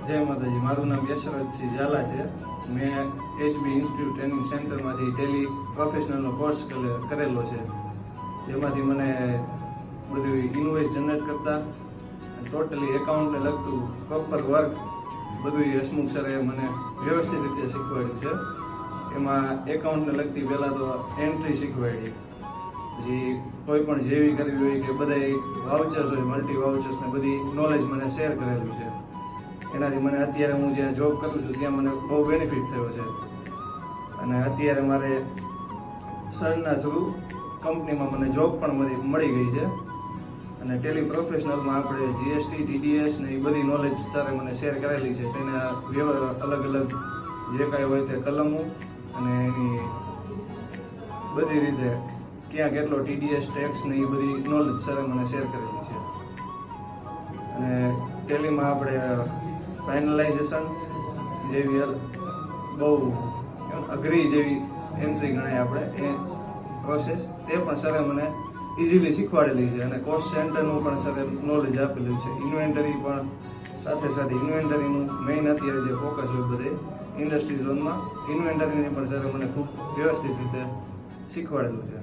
જય માતાજી, મારું નામ યશરાજસિંહ ઝાલા છે. મેં એચબી ઇન્સ્ટિટ્યૂટ ટ્રેનિંગ સેન્ટરમાંથી ટેલી પ્રોફેશનલનો કોર્સ કરેલો છે, જેમાંથી મને બધું ઇન્વોઇસ જનરેટ કરતા ટોટલી એકાઉન્ટને લગતું પ્રોપર વર્ક બધું હસમુખ સરે મને વ્યવસ્થિત રીતે શીખવાડ્યું છે. એમાં એકાઉન્ટને લગતી પહેલાં તો એન્ટ્રી શીખવાડી, પછી કોઈ પણ જેવી કરવી હોય કે બધા વાઉચર્સ હોય, મલ્ટી વાઉચર્સ ને બધી નોલેજ મને શેર કરેલું છે. એનાથી મને અત્યારે હું જ્યાં જોબ કરું છું ત્યાં મને બહુ બેનિફિટ થયો છે. અને અત્યારે મારે સરના થ્રુ કંપનીમાં મને જોબ પણ મળી ગઈ છે. અને ટેલી પ્રોફેશનલમાં આપણે જીએસટી, ટીડીએસ ને એ બધી નોલેજ સાથે મને શેર કરેલી છે. તેના અલગ અલગ જે કાંઈ હોય તે કલમો અને એની બધી રીતે ક્યાં કેટલો ટીડીએસ ટેક્સ ને એ બધી નોલેજ સરે મને શેર કરેલી છે. અને ટેલીમાં આપણે ફાઇનલાઇઝેશન જેવી બહુ અઘરી જેવી એન્ટ્રી ગણાય આપણે એ પ્રોસેસ, તે પણ સરે મને ઇઝીલી શીખવાડેલી છે. અને કોસ્ટ સેન્ટરનું પણ સરે નોલેજ આપેલું છે. ઇન્વેન્ટરી પણ સાથે ઇન્વેન્ટરીનું મેઇન અત્યારે જે ફોકસ હોય બધે ઇન્ડસ્ટ્રી ઝોનમાં, ઇન્વેન્ટરીને પણ સરે મને ખૂબ વ્યવસ્થિત રીતે શીખવાડેલું છે.